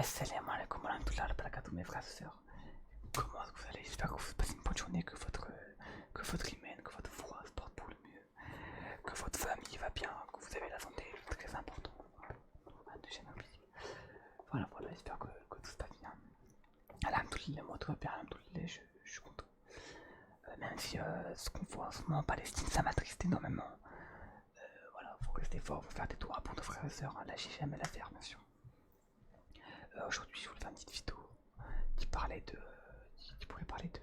Assalamu alaikum wa rahmatullahi wa barakatuh mes frères et sœurs. Comment est-ce que vous allez? J'espère que vous passez une bonne journée, que votre hymen, que votre foi se porte pour le mieux, que votre famille va bien, que vous avez la santé, c'est très important. Voilà, j'espère que tout se passe bien. Alhamdoulilah, moi tout va bien, alhamdoulilah, je suis content. Même si ce qu'on voit en ce moment en Palestine, ça m'attriste énormément. Voilà, faut rester fort, faut faire des tours pour nos frères et sœurs, lâchez jamais l'affaire bien sûr. Aujourd'hui, je voulais faire une petite vidéo qui parlait qui pourrait parler de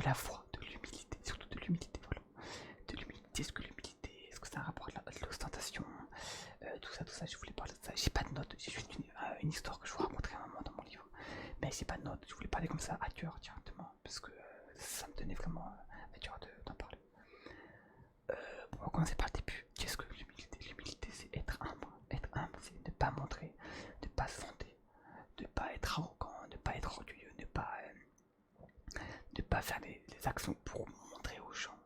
la foi, de l'humilité, surtout de l'humilité, voilà. De l'humilité, est-ce que l'humilité, est-ce que c'est un rapport à l'ostentation, tout ça, je voulais parler de ça. J'ai pas de notes, j'ai juste une histoire que je vous raconterai un moment dans mon livre. Mais j'ai pas de notes, je voulais parler comme ça à cœur directement, parce que ça me tenait vraiment à cœur d'en parler. Bon, on va commencer par le début. Qu'est-ce que l'humilité? L'humilité, c'est être humble. Être humble, c'est ne pas montrer, ne pas se vanter, de pas être arrogant, de pas être orgueilleux, de pas faire des actions pour montrer aux gens,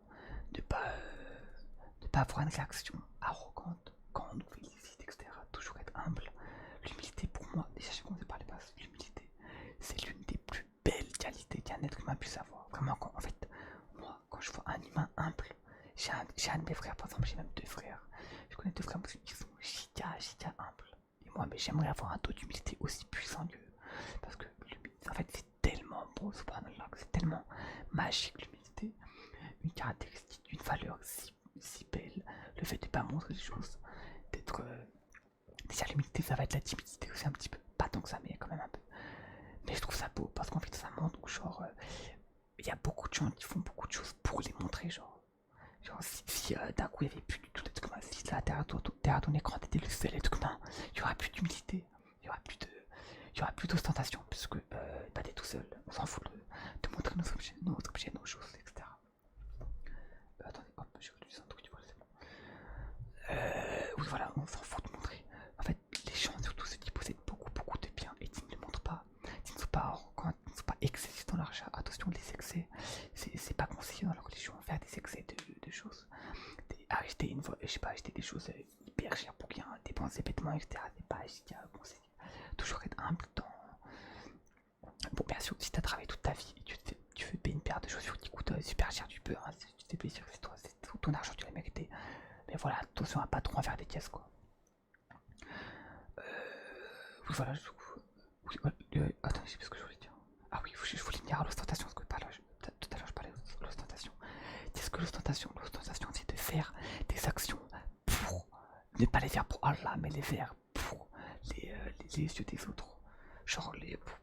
de pas avoir une réaction arrogante quand on nous félicite, etc. Toujours être humble. L'humilité pour moi, déjà je commence par les bases, l'humilité, c'est l'une des plus belles qualités qu'un être humain puisse avoir. Vraiment, en fait, moi, quand je vois un humain humble, j'ai un de mes frères, par exemple, j'ai même deux frères. Je connais deux frères qui sont giga humbles. Et moi, mais j'aimerais avoir un taux d'humilité aussi puissant que parce que l'humilité, en fait, c'est tellement beau, subhanallah, c'est tellement magique l'humilité, une caractéristique, une valeur si belle, le fait de ne pas montrer les choses, d'être. Déjà, l'humilité, ça va être la timidité aussi un petit peu, pas tant que ça, mais quand même un peu. Mais je trouve ça beau parce qu'en fait, ça montre où, genre, il y a beaucoup de gens qui font beaucoup de choses pour les montrer, genre. Genre, si d'un coup il n'y avait plus du tout d'être commun, si là derrière ton écran t'étais le seul être commun, il n'y aura plus d'humilité, il y aura plus d'ostentation, puisque bah, t'es tout seul, on s'en fout de montrer nos objets, nos choses, etc. Attendez, hop, j'ai utilisé un truc, voilà, c'est bon. Oui, voilà, on s'en fout de montrer. En fait, les gens, surtout ceux qui possèdent beaucoup de biens et qui ne le montrent pas, qui ne sont pas arrogants, qui ne sont pas excessifs dans l'achat. Attention, les excès, c'est pas conseillé dans la religion, faire des excès de choses. Acheter une fois, je sais pas, acheter des choses hyper chères pour rien, dépenser bêtement, etc. C'est pas conseillé. Toujours être humble dans. Bon, bien sûr, si t'as travaillé toute ta vie et tu fais payer une paire de chaussures qui coûtent super cher, tu peux, hein, si tu te fais plaisir, c'est toi, c'est tout ton argent, tu l'as mérité. Mais voilà, attention à pas trop en faire des caisses, quoi. Oui, voilà, oui, attends, je sais plus ce que je voulais dire. Ah oui, je voulais venir à l'ostentation, parce que tout à l'heure je parlais de l'ostentation. Qu'est-ce que l'ostentation? L'ostentation, c'est de faire des actions pour ne pas les faire pour Allah, mais les faire pour les yeux des autres. Genre,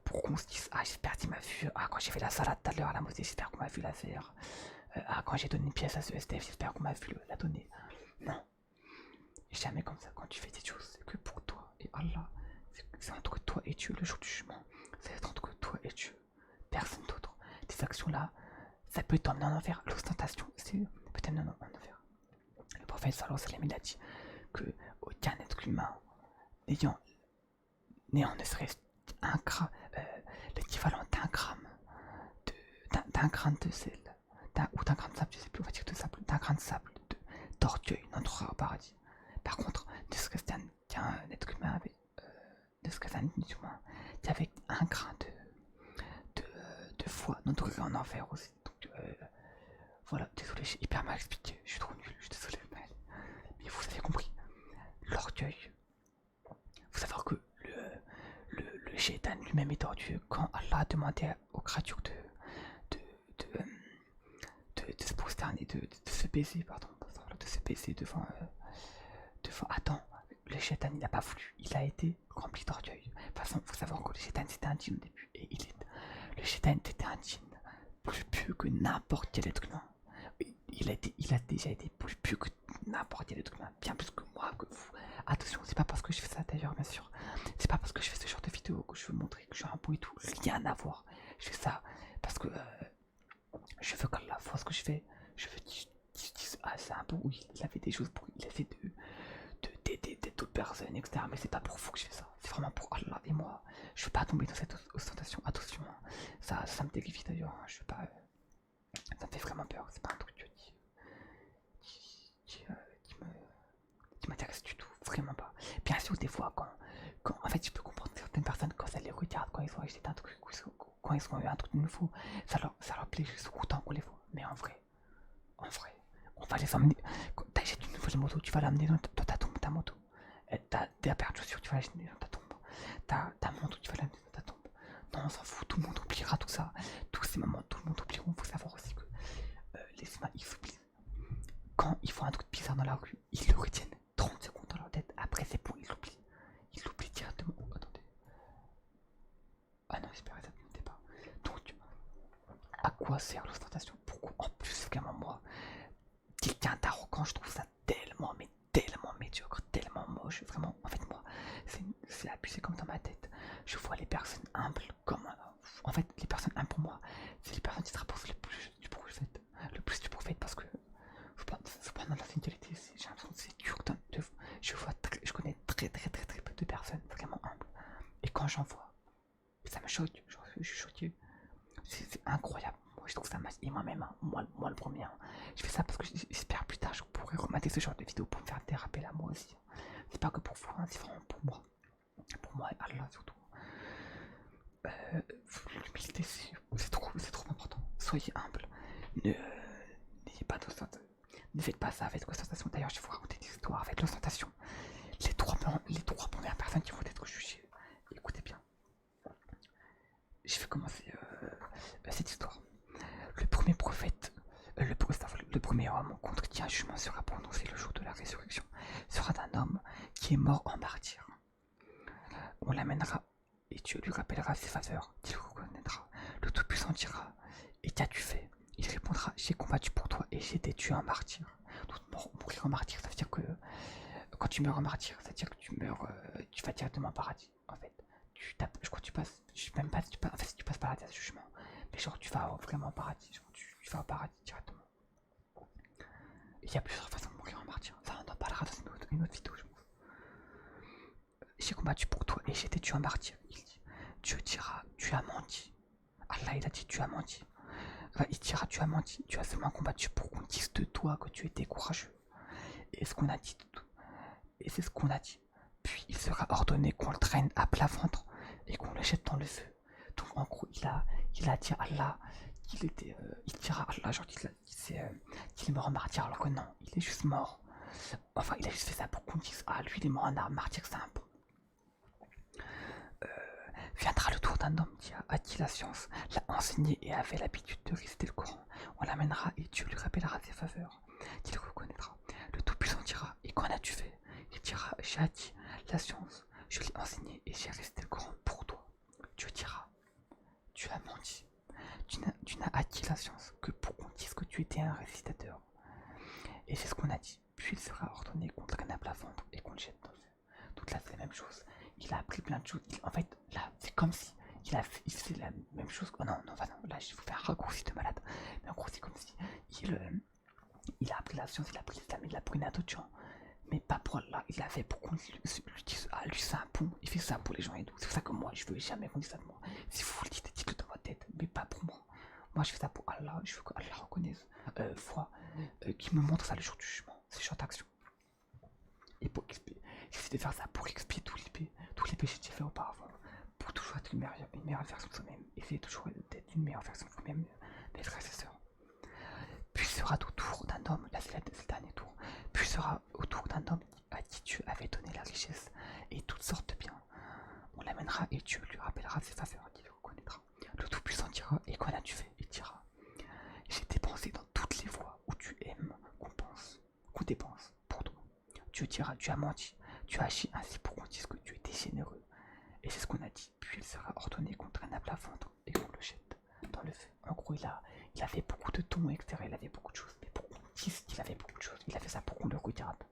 pour qu'on se dise, ah, j'espère qu'il m'a vu. Ah, quand j'ai fait la salade tout à l'heure à la mosquée, j'espère qu'on m'a vu la faire. Ah, quand j'ai donné une pièce à ce SDF, j'espère qu'on m'a vu la donner. Non, jamais comme ça. Quand tu fais des choses, c'est que pour toi et Allah. C'est entre toi et Dieu le jour du jugement. C'est entre toi et Dieu. Personne d'autre. Tes actions là, ça peut t'emmener en enfer. L'ostentation, peut t'emmener en enfer. Le prophète sallallahu alayhi wa sallam, il a dit que aucun être humain n'ayant ne serait-ce l'équivalent d'un gramme d'un grain de sel, ou d'un grain de sable, je sais plus, on va dire de sable, d'un grain de sable d'orgueil n'entrera au paradis. Par contre, ne serait-ce qu'un être humain avec ne serait-ce qu'un humain qui avait un grain de foi n'entrerait en enfer aussi. Donc voilà, désolé, j'ai hyper mal expliqué, je suis trop nul, je suis désolé, mais vous avez compris. L'orgueil, faut savoir que le shaitan lui-même est tordu quand Allah a demandé aux créatures de se prosterner, de se baiser, pardon, de se baiser devant Adam. Le shaitan il n'a pas voulu, il a été rempli d'orgueil. De toute façon, faut savoir que le shaitan c'était un djinn au début, et le shaitan était un djinn plus pieux que n'importe quel être humain. Il a déjà été plus pieux que n'importe quel être humain, bien plus que moi, que vous. Attention, c'est pas parce que je fais ça d'ailleurs, bien sûr. C'est pas parce que je fais ce genre de vidéo que je veux montrer que je suis un beau et tout. Rien à voir. Je fais ça parce que je veux qu'Allah voit ce que je fais. Je veux qu'ils se disent, ah, c'est un beau, oui, il a fait des choses pour. Il a fait d'aider d'autres personnes, etc. Mais c'est pas pour vous que je fais ça. C'est vraiment pour Allah et moi. Je veux pas tomber dans cette ostentation. Attention, hein. Ça me terrifie d'ailleurs. Hein. Je veux pas. Ça me fait vraiment peur. C'est pas un truc qui m'intéresse du tout, vraiment pas. Bien sûr, des fois, quand en fait, je peux comprendre certaines personnes quand ça les regarde quand ils ont acheté un truc, quand ils ont eu un truc nouveau, ça leur plaît, ils sont contents qu'on les voit. Mais en vrai, on va les emmener. Quand t'achètes une nouvelle moto, tu vas l'amener dans ta tombe, ta moto. T'as paire de chaussures, tu vas l'amener dans ta tombe. Ta montre, tu vas l'amener dans ta tombe. Non, on s'en fout, tout le monde oubliera tout ça. Tous ces moments, tout le monde oubliera. Il faut savoir aussi que les humains, ils oublient. Quand ils font un truc bizarre dans la rue, ils le retiennent 30 secondes dans leur tête. Après, c'est bon, ils l'oublient. Ils l'oublient directement. Oh, attendez. Ah non, j'espère que ça ne montait pas. Donc, à quoi sert l'ostentation? Pourquoi? En plus, vraiment, moi, quelqu'un d'arrogant, je trouve ça tellement, mais tellement médiocre, tellement moche. Vraiment, en fait, moi, c'est abusé comme dans ma tête. Je vois les personnes humbles comme. En fait, les personnes humbles pour moi, c'est les personnes qui se rapprochent le plus du prophète. Le plus du prophète parce que. Faut pas dans la finalité, j'ai l'impression que c'est dur. Je connais très peu de personnes vraiment humbles. Et quand j'en vois, ça me choque. Je suis choqué. C'est incroyable. Moi, je trouve ça magique. Et moi-même, hein, moi le premier, hein, je fais ça parce que j'espère plus tard je pourrai remater ce genre de vidéos pour me faire des rappels à moi aussi. C'est pas que pour vous, hein, c'est vraiment pour moi. Pour moi et Allah surtout. L'humilité, c'est trop important. Soyez humble. N'ayez pas d'ostentation. Ne faites pas ça avec l'ostentation. D'ailleurs, je vais vous raconter des histoires avec l'ostentation. Les trois premières personnes qui vont être jugées. Écoutez bien. Je vais commencer cette histoire. Le premier prophète, le premier homme contre qui un jugement sera prononcé le jour de la résurrection sera d'un homme qui est mort en martyr. On l'amènera et Dieu lui rappellera ses faveurs, qu'il reconnaîtra. Le Tout-Puissant dira: et qu'as-tu fait? Il répondra: j'ai combattu pour toi et j'ai été tué en martyr. Mourir en martyr, ça veut dire que quand tu meurs en martyr, ça veut dire que tu meurs, tu vas directement au paradis. En fait, je crois que tu passes, je sais même pas si tu passes, en fait, si tu passes par la jugement, mais genre tu vas vraiment au paradis, genre tu vas au paradis directement. Il y a plusieurs façons de mourir en martyr. Ça, on en parlera dans une autre vidéo, je pense. J'ai combattu pour toi et j'ai été tué en martyr. Il dit: Dieu dira: tu as menti. Allah, il a dit: tu as menti. Enfin, il dira: tu as menti. Tu as seulement combattu pour qu'on dise de toi que tu étais courageux. Et ce qu'on a dit, et c'est ce qu'on a dit. Puis il sera ordonné qu'on le traîne à plat ventre et qu'on le jette dans le feu. Donc en gros, il a dit à Allah qu'il était, il dira à Allah genre qu'il est mort en martyr alors que non, il est juste mort. Enfin, il a juste fait ça pour qu'on dise: ah, lui il est mort en martyr, c'est un bon. Viendra le tour d'un homme qui a acquis la science, l'a enseigné et avait l'habitude de réciter le Coran. On l'amènera et Dieu lui rappellera ses faveurs, qu'il reconnaîtra. Le Tout-Puissant dira: et qu'en as-tu fait? Il dira: j'ai acquis la science, je l'ai enseigné et j'ai récité le Coran pour toi. Dieu dira: tu as menti. Tu n'as acquis la science que pour qu'on dise que tu étais un récitateur. Et c'est ce qu'on a dit. Puis il sera ordonné qu'on traîne à plat ventre et qu'on le jette dans le feu. Donc là, c'est la même chose. Il a appris plein de choses. En fait, là, c'est comme si il faisait la même chose. Oh non, là, je vous fais un raccourci de malade. Mais en gros, c'est comme si il a appris la science, il a appris l'islam, il a appris à d'autres gens. Mais pas pour là, il a fait pour qu'on lui dise: ah, lui, c'est un pont, il fait ça pour les gens et tout. C'est pour ça que moi, je veux jamais qu'on dise ça de moi. Si vous le dites, dites-le dans votre tête, mais pas pour moi. Moi, je fais ça pour Allah, je veux qu'Allah reconnaisse, qu'il me montre ça le jour du jugement, ces genres d'action. Et pour expier, j'essaie de faire ça pour expier tous les péchés que j'ai fait auparavant, pour toujours être une meilleure version de soi-même. Essayez toujours d'être une meilleure version de vous-même, mes frères et sœurs. Puis sera au tour d'un homme, là c'est le dernier tour, puis sera au tour d'un homme à qui Dieu avait donné la richesse et toutes sortes de biens. On l'amènera et Dieu lui rappellera ses faveurs qu'il reconnaîtra. Le Tout-Puissant dira: et qu'en as-tu fait? Il dira: j'ai dépensé dans toutes les voies où tu aimes qu'on dépense pour toi. Dieu dira: tu as menti, tu as agi ainsi pour qu'on dise que tu étais généreux. Et c'est ce qu'on a dit. Puis il sera ordonné qu'on traîne à plat ventre et qu'on le jette dans le feu. En gros, il avait beaucoup de dons, etc. Il avait beaucoup de choses. Mais pour qu'on dise qu'il avait beaucoup de choses, il a fait ça pour qu'on le regarde.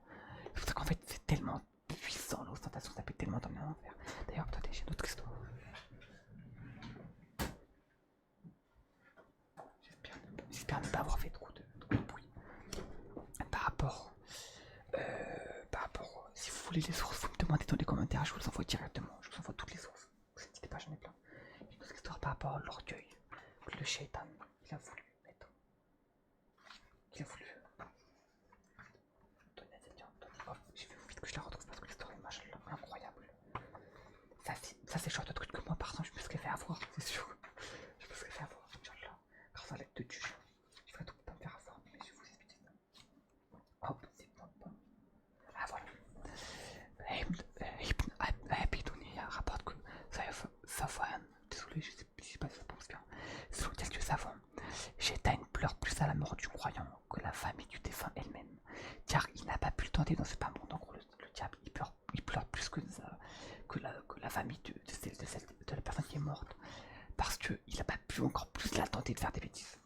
C'est pour ça qu'en fait, c'est tellement puissant, l'ostentation, ça peut tellement t'emmener en enfer. D'ailleurs, attendez, j'ai une autre histoire. J'espère ne pas avoir fait trop de bruit. Par rapport, si vous voulez les sources, vous me demandez dans les commentaires, je vous les envoie directement. Je vous envoie toutes les sources. Ne vous inquiétez pas, j'en ai plein. J'ai une autre histoire par rapport à l'orgueil que le shaitan, il a voulu mettre. Il a voulu donner à cette viande. Je vais vous vite que je la retrouve parce que l'histoire est incroyable. Ça c'est le genre de truc que moi tenter dans ce pas monde. En gros, le diable, il pleure plus que la famille de la personne qui est morte. Parce qu'il n'a pas pu encore plus la tenter de faire des bêtises.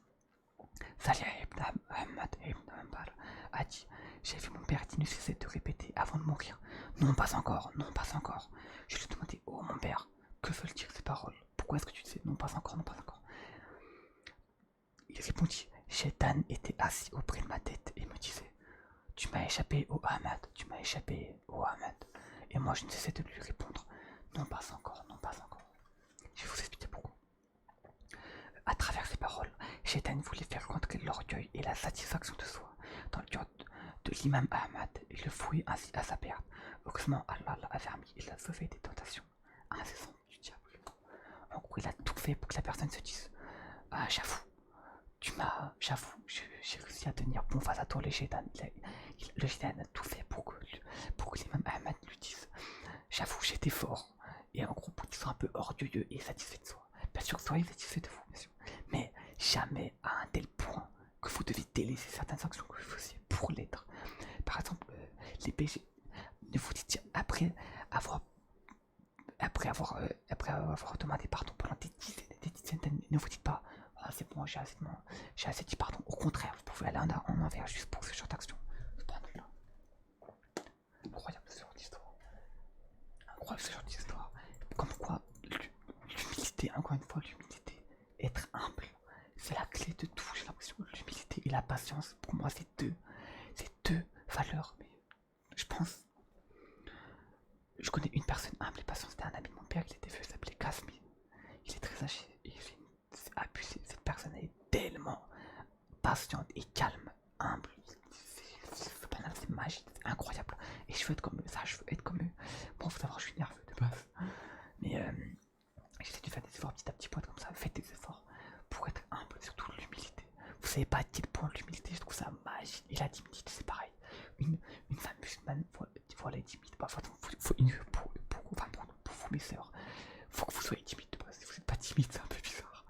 Salia ibn Ahmad ibn Hanbal a dit: j'ai vu mon père qui ne cessait de répéter avant de mourir: non, pas encore, non, pas encore. Je lui ai demandé: oh mon père, que veulent dire ces paroles? Pourquoi est-ce que tu disais non, pas encore, non, pas encore? Il répondit: Shaitan était assis auprès de ma tête et me disait: tu m'as échappé, ô Ahmad, tu m'as échappé, ô Ahmad. Et moi je ne cessais de lui répondre: non, pas encore, non, pas encore. Je vais vous expliquer pourquoi. À travers ces paroles, Shaitan voulait faire rentrer l'orgueil et la satisfaction de soi dans le cœur de l'imam Ahmad et le fouiller ainsi à sa perte. Heureusement, Allah l'a affermi et l'a sauvé des tentations incessantes du diable. En gros, il a tout fait pour que la personne se dise: ah, j'avoue, j'ai réussi à tenir bon face à toi, le Shaitan. Le Shaitan a tout fait pour que l'imam Ahmad lui dise: j'avoue, j'étais fort. Et en gros, pour qu'il soit un peu orgueilleux et satisfait de soi. Bien sûr, soyez satisfait de vous, bien sûr. Mais jamais à un tel point que vous devez délaisser certaines actions que vous faisiez pour l'être. Par exemple, les péchés. Ne vous dites avoir après avoir demandé pardon pendant des dizaines d'années, ne vous dites pas: ah, c'est bon, j'ai assez dit pardon. Au contraire, vous pouvez aller en envers juste pour ce genre d'action. Incroyable ce genre d'histoire. Incroyable ce genre d'histoire. Comme quoi, l'humilité, encore une fois, l'humilité, être humble, c'est la clé de tout. J'ai l'impression que l'humilité et la patience, pour moi, c'est deux valeurs. Mais je pense. Je connais une personne humble et patiente, c'était un ami de mon père, il était vieux, il s'appelait Kasmi. Il est très âgé et c'est abusé. Cette personne est tellement patiente et calme, humble. C'est magique, c'est incroyable. Et je veux être comme eux, ça, je veux être comme eux. Bon, faut savoir, je suis nerveux de base. Mais j'essaie de faire des efforts petit à petit, pour être comme ça. Faites des efforts pour être humble, surtout l'humilité. Vous savez pas à quel point l'humilité, je trouve ça magique. Et la timidité, c'est pareil. Une femme musulmane, voilà, est timide. Parfois, pour vous, mes sœurs, faut que vous soyez timide de base. Si vous n'êtes pas timide, c'est un peu bizarre.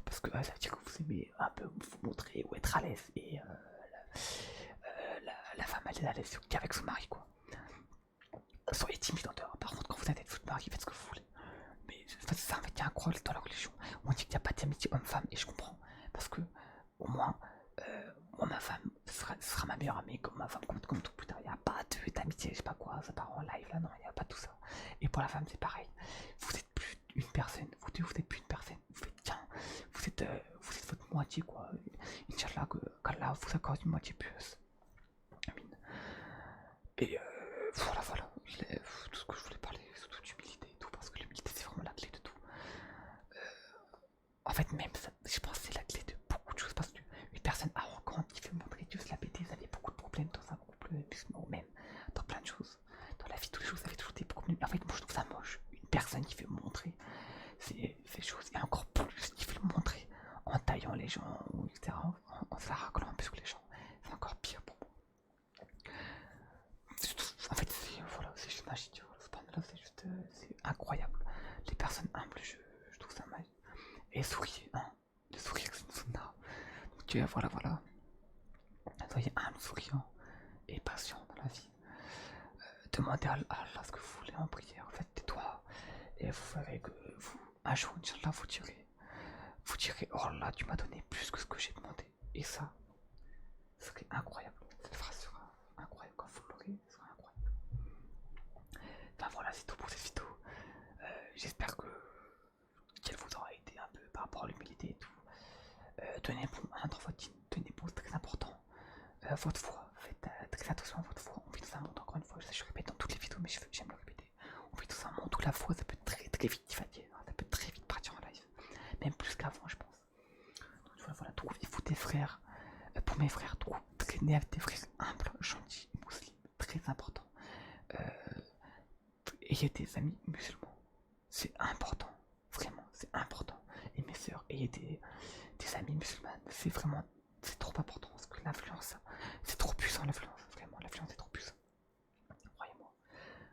Parce que ça veut dire que vous aimez un peu vous montrer ou être à l'aise. Et la femme, elle est à l'aise qu'avec son mari, quoi. Soyez timide en dehors. Par contre, quand vous êtes avec votre mari, faites ce que vous voulez. Mais c'est ça, en fait, il y a un croix dans la religion. On dit qu'il n'y a pas d'amitié homme-femme, et je comprends. Parce que, au moins, moi, ma femme sera ma meilleure amie, comme ma femme, comme tout plus tard. Il n'y a pas d'amitié, je sais pas quoi, ça part en live là, non, il n'y a pas tout ça. Et pour la femme, c'est pareil. Vous êtes plus une personne, vous deux, vous êtes plus une personne. Vous êtes qu'un, vous êtes votre moitié, quoi. Inch'Allah, qu'Allah vous accorde une moitié pieuse. Amin. Et voilà, tout ce que je voulais parler, surtout d'humilité et tout, parce que l'humilité, c'est vraiment la clé de tout. En fait, même ça, je pense que c'est la clé de beaucoup de choses, parce qu'une personne arrogante qui veut montrer Dieu se la péter, ça avait beaucoup de problèmes dans un couple musulman, ou même dans plein de choses. Dans la vie de tous les jours, ça avait toujours des problèmes. En fait, moi je trouve ça moche. Une personne qui veut montrer ces choses, et encore plus qui veut le montrer en taillant les gens, ou etc., en se la raclant plus que les gens, c'est encore pire pour moi. En fait, c'est juste magique. C'est juste c'est incroyable. Les personnes humbles, je trouve ça magique. Et souriez, hein. Le sourire, c'est une sunna. Donc voilà. Soyez humble, souriant et patient dans la vie. Demandez à Allah ce que vous voulez en prière. Faites des doigts et vous verrez que un jour, Inch'Allah, vous direz: oh là, tu m'as donné plus que ce que j'ai demandé. Et ça serait incroyable. Cette phrase sera incroyable quand vous l'aurez. Ce sera incroyable. Enfin voilà, c'est tout pour cette vidéo. J'espère qu'elle vous aura aidé un peu par rapport à l'humilité et tout. Tenez bon dans votre team, tenez bon, c'est très important. Votre foi, faites très attention à votre foi. On vit dans un monde, encore une fois, je répète dans toutes les vidéos, mais j'aime le répéter. On vit dans un monde où la foi, ça peut très très vite divaguer, hein, ça peut très vite partir en live. Même plus qu'avant, je pense. Donc voilà, trouvez-vous des frères. Pour mes frères, traînez avec des frères humbles, gentils, musulmans, très important. Ayez des amis musulmans. C'est important, vraiment, c'est important. Et mes sœurs, ayez des amis musulmanes, c'est trop important, parce que l'influence, c'est trop puissant, l'influence, vraiment, l'influence est trop puissante. Croyez-moi.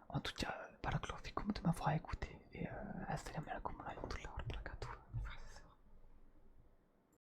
En tout cas, barakallahu fikoum de m'avoir écouté, et assalamu alaikum.